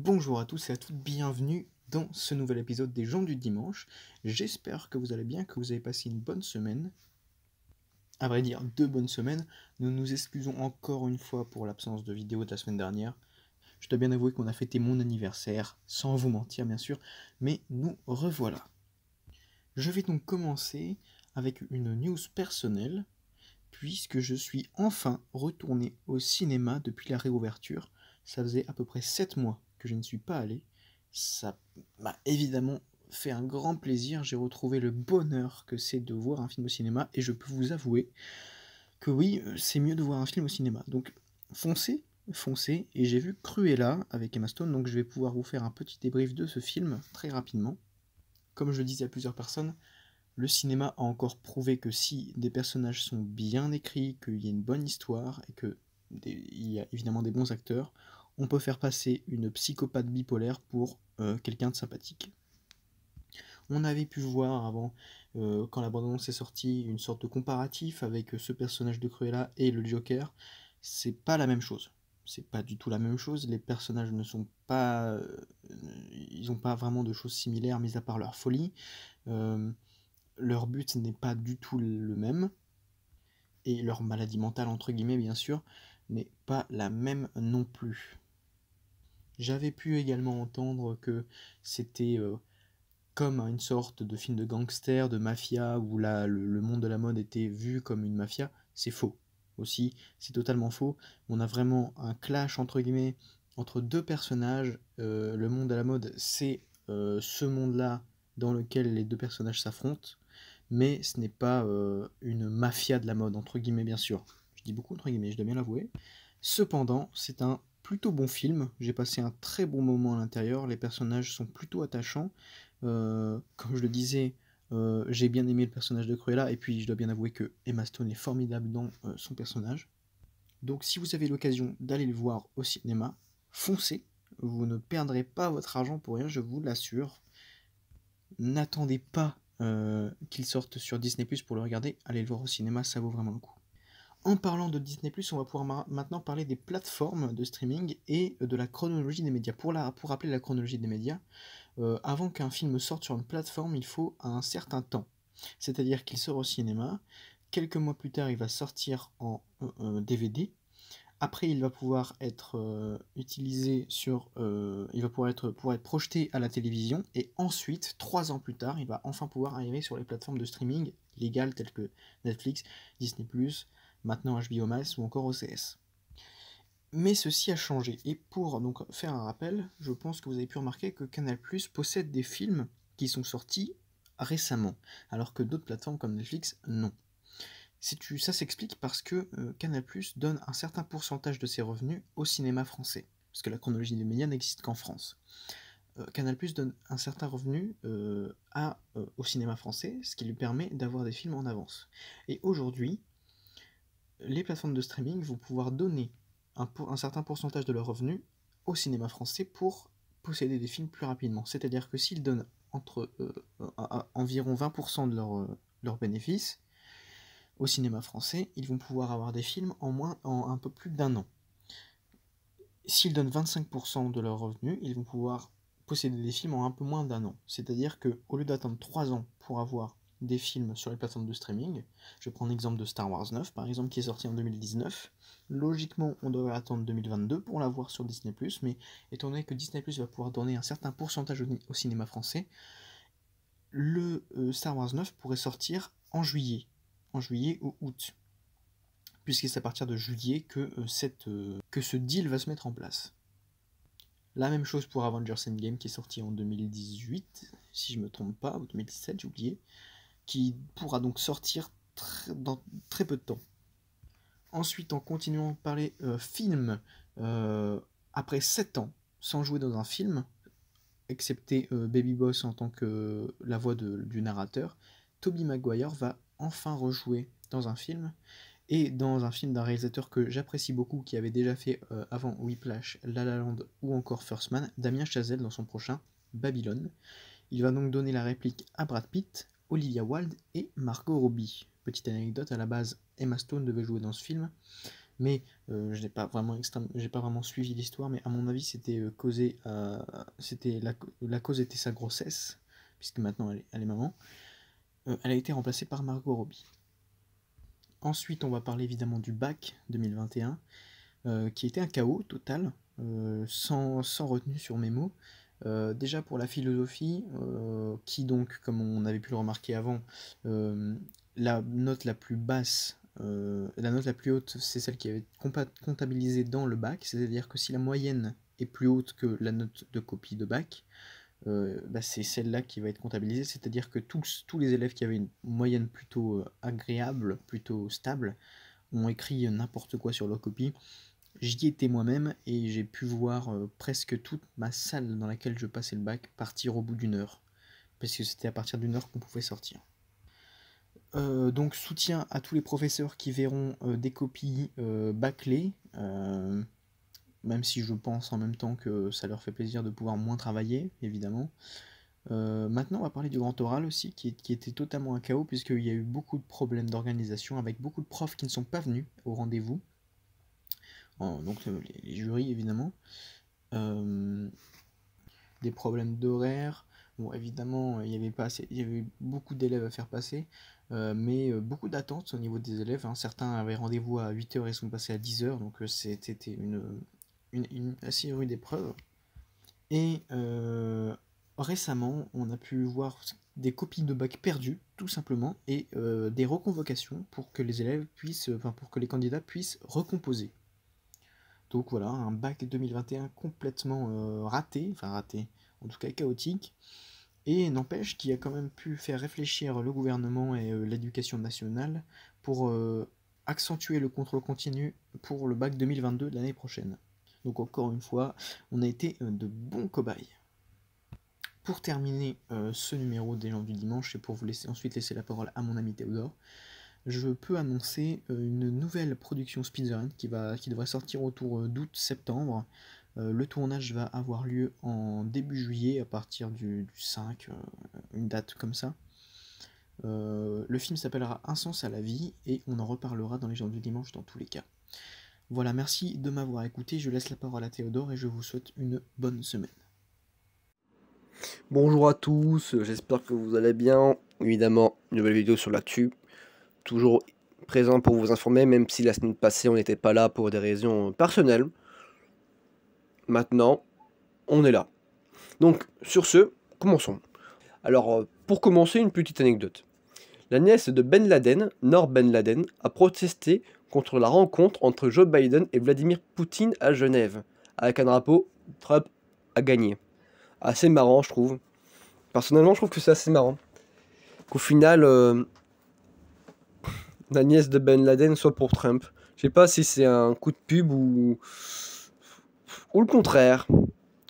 Bonjour à tous et à toutes, bienvenue dans ce nouvel épisode des gens du dimanche. J'espère que vous allez bien, que vous avez passé une bonne semaine. À vrai dire, 2 bonnes semaines. Nous nous excusons encore une fois pour l'absence de vidéo de la semaine dernière. Je dois bien avouer qu'on a fêté mon anniversaire, sans vous mentir bien sûr, mais nous revoilà. Je vais donc commencer avec une news personnelle, puisque je suis enfin retourné au cinéma depuis la réouverture. Ça faisait à peu près 7 mois que je ne suis pas allé. Ça m'a évidemment fait un grand plaisir. J'ai retrouvé le bonheur que c'est de voir un film au cinéma, et je peux vous avouer que oui, c'est mieux de voir un film au cinéma. Donc foncez, foncez, et j'ai vu Cruella avec Emma Stone, donc je vais pouvoir vous faire un petit débrief de ce film très rapidement. Comme je le disais à plusieurs personnes, le cinéma a encore prouvé que si des personnages sont bien écrits, qu'il y a une bonne histoire et qu'il y a évidemment des bons acteurs, on peut faire passer une psychopathe bipolaire pour quelqu'un de sympathique. On avait pu voir avant, quand la bande-annonce est sortie, une sorte de comparatif avec ce personnage de Cruella et le Joker. C'est pas la même chose. C'est pas du tout la même chose. Les personnages ne sont pas. Ils n'ont pas vraiment de choses similaires, mis à part leur folie. Leur but n'est pas du tout le même, et leur maladie mentale, entre guillemets, bien sûr, n'est pas la même non plus. J'avais pu également entendre que c'était comme une sorte de film de gangster, de mafia, où le monde de la mode était vu comme une mafia. C'est faux. Aussi, c'est totalement faux. On a vraiment un clash, entre guillemets, entre deux personnages. Le monde de la mode, c'est ce monde-là dans lequel les deux personnages s'affrontent, mais ce n'est pas une mafia de la mode, entre guillemets, bien sûr. Je dis beaucoup entre guillemets, je dois bien l'avouer. Cependant, c'est un plutôt bon film. J'ai passé un très bon moment à l'intérieur. Les personnages sont plutôt attachants. Comme je le disais, j'ai bien aimé le personnage de Cruella, et puis je dois bien avouer que Emma Stone est formidable dans son personnage. Donc si vous avez l'occasion d'aller le voir au cinéma, foncez. Vous ne perdrez pas votre argent pour rien, je vous l'assure. N'attendez pas qu'il sorte sur Disney+ pour le regarder. Allez le voir au cinéma, ça vaut vraiment le coup. En parlant de Disney+, on va pouvoir maintenant parler des plateformes de streaming et de la chronologie des médias. Pour rappeler la chronologie des médias, avant qu'un film sorte sur une plateforme, il faut un certain temps. C'est-à-dire qu'il sort au cinéma, quelques mois plus tard, il va sortir en DVD. Après, il va pouvoir être utilisé il va pouvoir être projeté à la télévision, et ensuite, 3 ans plus tard, il va enfin pouvoir arriver sur les plateformes de streaming légales telles que Netflix, Disney+, maintenant HBO Max ou encore OCS. Mais ceci a changé, et pour donc faire un rappel, je pense que vous avez pu remarquer que Canal+ possède des films qui sont sortis récemment, alors que d'autres plateformes comme Netflix, non. Ça s'explique parce que Canal+ donne un certain pourcentage de ses revenus au cinéma français, parce que la chronologie des médias n'existe qu'en France. Canal+ donne un certain revenu au cinéma français, ce qui lui permet d'avoir des films en avance. Et aujourd'hui, les plateformes de streaming vont pouvoir donner un certain pourcentage de leurs revenus au cinéma français pour posséder des films plus rapidement. C'est-à-dire que s'ils donnent environ 20% de leurs bénéfices au cinéma français, ils vont pouvoir avoir des films en un peu plus d'un an. S'ils donnent 25% de leurs revenus, ils vont pouvoir posséder des films en un peu moins d'un an. C'est-à-dire qu'au lieu d'attendre 3 ans pour avoir des films sur les plateformes de streaming, je prends l'exemple de Star Wars 9 par exemple, qui est sorti en 2019, logiquement on devrait attendre 2022 pour l'avoir sur Disney+, mais étant donné que Disney+ va pouvoir donner un certain pourcentage au cinéma français, le Star Wars 9 pourrait sortir en juillet ou août, puisque c'est à partir de juillet que ce deal va se mettre en place. La même chose pour Avengers Endgame, qui est sorti en 2018, si je me trompe pas, ou 2017, j'ai oublié, qui pourra donc sortir dans très peu de temps. Ensuite, en continuant de parler film, après 7 ans sans jouer dans un film, excepté Baby Boss en tant que la voix du narrateur, Tobey Maguire va enfin rejouer dans un film, et dans un film d'un réalisateur que j'apprécie beaucoup, qui avait déjà fait avant Whiplash, La La Land ou encore First Man, Damien Chazelle dans son prochain Babylone. Il va donc donner la réplique à Brad Pitt, Olivia Wilde et Margot Robbie. Petite anecdote, à la base, Emma Stone devait jouer dans ce film, mais j'ai pas vraiment suivi l'histoire, mais à mon avis, c'était la cause était sa grossesse, puisque maintenant elle est maman. Elle a été remplacée par Margot Robbie. Ensuite, on va parler évidemment du bac 2021, qui était un chaos total, sans retenue sur mes mots. Déjà pour la philosophie, qui donc, comme on avait pu le remarquer avant, la note la plus basse, la note la plus haute, c'est celle qui avait comptabilisée dans le bac, c'est-à-dire que si la moyenne est plus haute que la note de copie de bac, c'est celle-là qui va être comptabilisée, c'est-à-dire que tous les élèves qui avaient une moyenne plutôt agréable, plutôt stable, ont écrit n'importe quoi sur leur copie. J'y étais moi-même et j'ai pu voir presque toute ma salle dans laquelle je passais le bac partir au bout d'une heure, parce que c'était à partir d'une heure qu'on pouvait sortir. Donc soutien à tous les professeurs qui verront des copies bâclées, même si je pense en même temps que ça leur fait plaisir de pouvoir moins travailler, évidemment. Maintenant, on va parler du grand oral aussi, qui était totalement un chaos, puisqu'il y a eu beaucoup de problèmes d'organisation, avec beaucoup de profs qui ne sont pas venus au rendez-vous. Donc les jurys, évidemment. Des problèmes d'horaire. Bon, évidemment, il y avait beaucoup d'élèves à faire passer, mais beaucoup d'attentes au niveau des élèves, hein. Certains avaient rendez-vous à 8 h et sont passés à 10 h, donc c'était une assez rude épreuve. Et récemment, on a pu voir des copies de bac perdues, tout simplement, et des reconvocations pour que les élèves puissent, pour que les candidats puissent recomposer. Donc voilà, un bac 2021 complètement raté, en tout cas chaotique, et n'empêche qu'il a quand même pu faire réfléchir le gouvernement et l'éducation nationale pour accentuer le contrôle continu pour le bac 2022 de l'année prochaine. Donc encore une fois, on a été de bons cobayes. Pour terminer ce numéro des gens du dimanche, et pour vous ensuite laisser la parole à mon ami Théodore, je peux annoncer une nouvelle production Speedrun qui devrait sortir autour d'août-septembre. Le tournage va avoir lieu en début juillet, à partir du 5, une date comme ça. Le film s'appellera Un sens à la vie, et on en reparlera dans les gens du dimanche dans tous les cas. Voilà, merci de m'avoir écouté, je laisse la parole à Théodore et je vous souhaite une bonne semaine. Bonjour à tous, j'espère que vous allez bien. Évidemment, une nouvelle vidéo sur l'actu. Toujours présent pour vous informer, même si la semaine passée on n'était pas là pour des raisons personnelles. Maintenant, on est là. Donc, sur ce, commençons. Alors, pour commencer, une petite anecdote. La nièce de Ben Laden, Noor Ben Laden, a protesté contre la rencontre entre Joe Biden et Vladimir Poutine à Genève, avec un drapeau Trump a gagné. Assez marrant, je trouve. Personnellement, je trouve que c'est assez marrant. Qu'au final, la nièce de Ben Laden soit pour Trump. Je sais pas si c'est un coup de pub ou le contraire.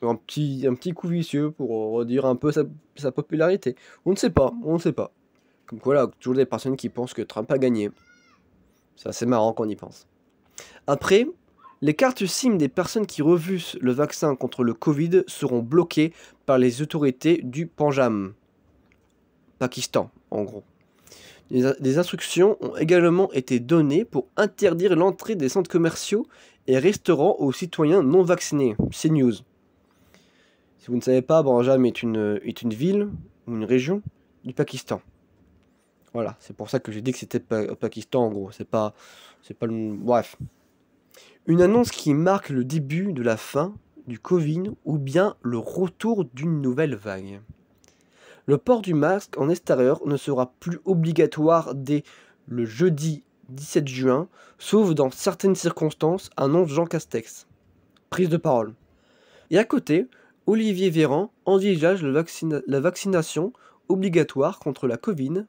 Un petit coup vicieux pour redire un peu sa popularité. On ne sait pas, on ne sait pas. Comme quoi, là, toujours des personnes qui pensent que Trump a gagné. C'est assez marrant quand on y pense. Après, les cartes SIM des personnes qui refusent le vaccin contre le Covid seront bloquées par les autorités du Panjam, Pakistan, en gros. Des instructions ont également été données pour interdire l'entrée des centres commerciaux et restaurants aux citoyens non vaccinés. C'est news. Si vous ne savez pas, Panjam est une ville ou une région du Pakistan. Voilà, c'est pour ça que j'ai dit que c'était au Pakistan en gros. C'est pas le... Bref. Une annonce qui marque le début de la fin du Covid ou bien le retour d'une nouvelle vague. Le port du masque en extérieur ne sera plus obligatoire dès le jeudi 17 juin, sauf dans certaines circonstances, annonce Jean Castex. Prise de parole. Et à côté, Olivier Véran envisage la vaccination obligatoire contre la Covid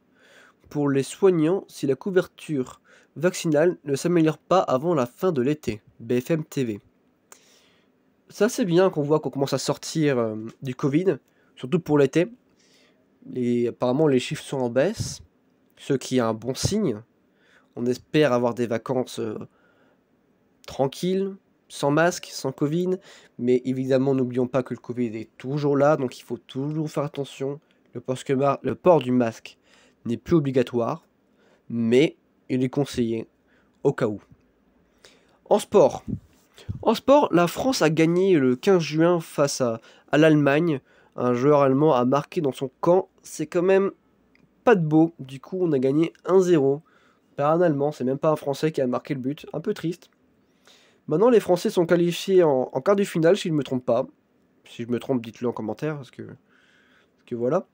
pour les soignants si la couverture vaccinale ne s'améliore pas avant la fin de l'été. BFM TV. Ça c'est bien qu'on voit qu'on commence à sortir du Covid, surtout pour l'été. Apparemment les chiffres sont en baisse, ce qui est un bon signe. On espère avoir des vacances tranquilles, sans masque, sans Covid, mais évidemment n'oublions pas que le Covid est toujours là, donc il faut toujours faire attention. Le port du masque n'est plus obligatoire, mais il est conseillé au cas où. En sport. En sport, la France a gagné le 15 juin face à l'Allemagne. Un joueur allemand a marqué dans son camp. C'est quand même pas de beau. Du coup, on a gagné 1-0. Par un Allemand, c'est même pas un Français qui a marqué le but. Un peu triste. Maintenant, les Français sont qualifiés en quart de finale, si je ne me trompe pas. Si je me trompe, dites-le en commentaire, parce que voilà.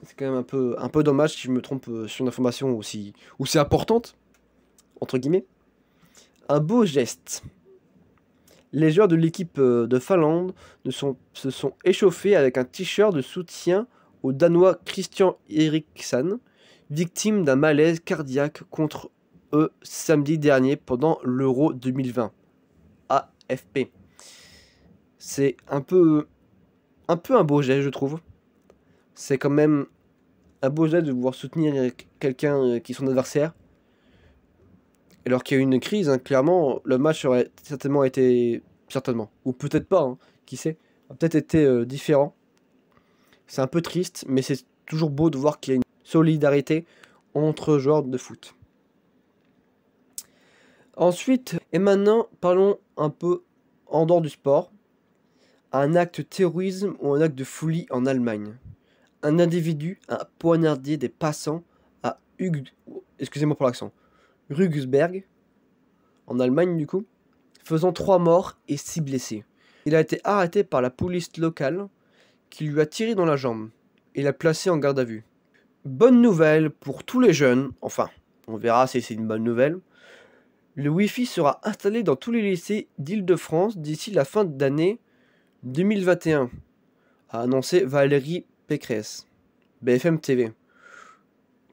C'est quand même un peu dommage si je me trompe sur une information aussi importante, entre guillemets. Un beau geste. Les joueurs de l'équipe de Finlande se sont échauffés avec un t-shirt de soutien au Danois Christian Eriksen, victime d'un malaise cardiaque contre eux samedi dernier pendant l'Euro 2020. AFP. C'est un peu un beau geste, je trouve. C'est quand même un beau geste de pouvoir soutenir quelqu'un qui est son adversaire. Alors qu'il y a eu une crise, hein, clairement, le match aurait certainement été... Certainement. Ou peut-être pas, hein, qui sait. A peut-être été différent. C'est un peu triste, mais c'est toujours beau de voir qu'il y a une solidarité entre joueurs de foot. Ensuite, et maintenant, parlons un peu en dehors du sport. Un acte de terrorisme ou un acte de folie en Allemagne. Un individu a poignardé des passants à excusez-moi pour l'accent. Rugsberg, en Allemagne du coup, faisant 3 morts et 6 blessés. Il a été arrêté par la police locale qui lui a tiré dans la jambe et l'a placé en garde à vue. Bonne nouvelle pour tous les jeunes, enfin, on verra si c'est une bonne nouvelle. Le Wi-Fi sera installé dans tous les lycées d'Île-de-France d'ici la fin d'année 2021, a annoncé Valérie Pécresse. BFM TV.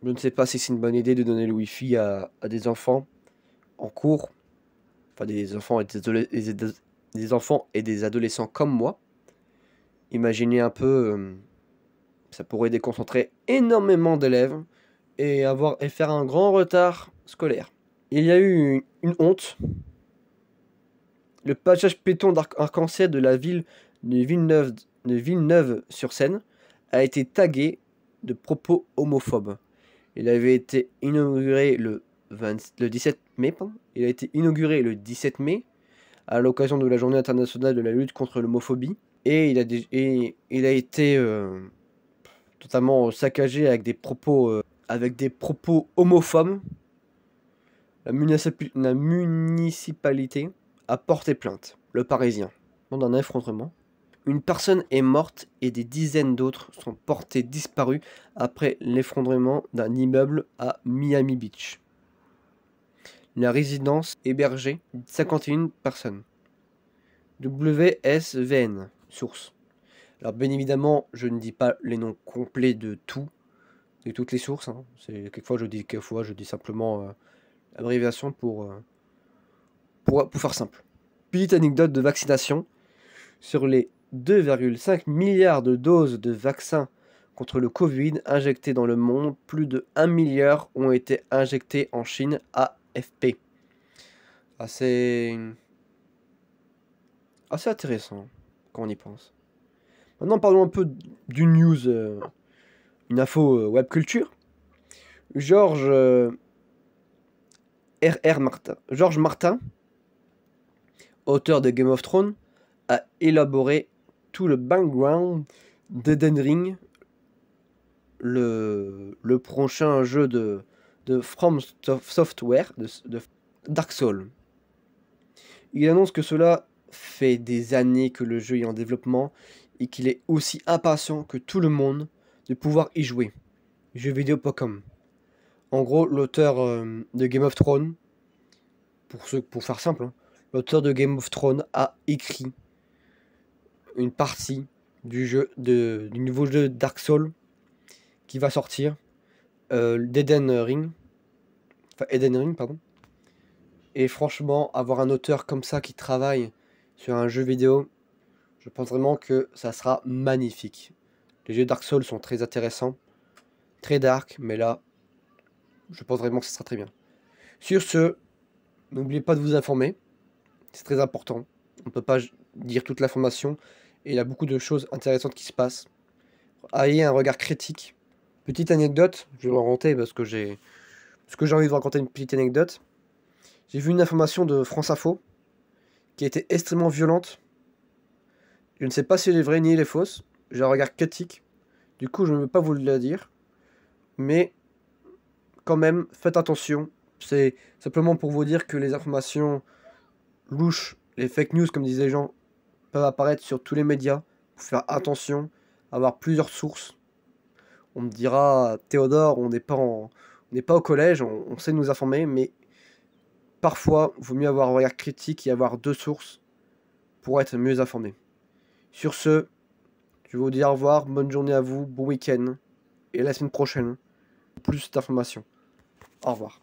Je ne sais pas si c'est une bonne idée de donner le Wi-Fi à des enfants en cours, enfin des enfants et des adolescents comme moi. Imaginez un peu, ça pourrait déconcentrer énormément d'élèves et faire un grand retard scolaire. Il y a eu une honte. Le passage piéton d'arc-en-ciel de la ville de Villeneuve-sur-Seine a été tagué de propos homophobes. Il avait été inauguré le 17 mai. Il a été inauguré le 17 mai à l'occasion de la Journée internationale de la lutte contre l'homophobie. Et il a été totalement saccagé avec des propos homophobes. La municipalité a porté plainte. Le Parisien. Dans un effondrement. Une personne est morte et des dizaines d'autres sont portées disparues après l'effondrement d'un immeuble à Miami Beach. La résidence hébergeait 51 personnes. WSVN, source. Alors bien évidemment, je ne dis pas les noms complets de toutes les sources. Hein. Quelquefois je dis simplement l'abréviation pour faire simple. Petite anecdote de vaccination. Sur les 2,5 milliards de doses de vaccins contre le Covid injectées dans le monde, plus de 1 milliard ont été injectés en Chine, AFP. Assez intéressant quand on y pense. Maintenant, parlons un peu d'une news, une info web culture. George Martin, auteur de Game of Thrones, a élaboré tout le background d'Elden Ring, le prochain jeu de From Software, de Dark Souls. Il annonce que cela fait des années que le jeu est en développement et qu'il est aussi impatient que tout le monde de pouvoir y jouer. Jeuxvideo.com. En gros, l'auteur de Game of Thrones, pour faire simple, hein, l'auteur de Game of Thrones a écrit une partie du nouveau jeu Dark Souls qui va sortir, d'Eden Ring. Enfin, Elden Ring, pardon. Et franchement, avoir un auteur comme ça qui travaille sur un jeu vidéo, je pense vraiment que ça sera magnifique. Les jeux Dark Souls sont très intéressants, très dark, mais là, je pense vraiment que ça sera très bien. Sur ce, n'oubliez pas de vous informer, c'est très important. On ne peut pas dire toute l'information, et il y a beaucoup de choses intéressantes qui se passent. Ayez un regard critique. Petite anecdote, je vais le raconter parce que j'ai envie de vous raconter une petite anecdote. J'ai vu une information de France Info qui était extrêmement violente. Je ne sais pas si elle est vraie ni elle est fausse. J'ai un regard critique. Du coup, je ne veux pas vous la dire. Mais quand même, faites attention. C'est simplement pour vous dire que les informations louches, les fake news, comme disaient les gens, peuvent apparaître sur tous les médias. Faut faire attention, avoir plusieurs sources. On me dira, Théodore, on n'est pas au collège, on sait nous informer, mais parfois, il vaut mieux avoir un regard critique et avoir 2 sources pour être mieux informé. Sur ce, je vais vous dire au revoir, bonne journée à vous, bon week-end, et à la semaine prochaine, plus d'informations. Au revoir.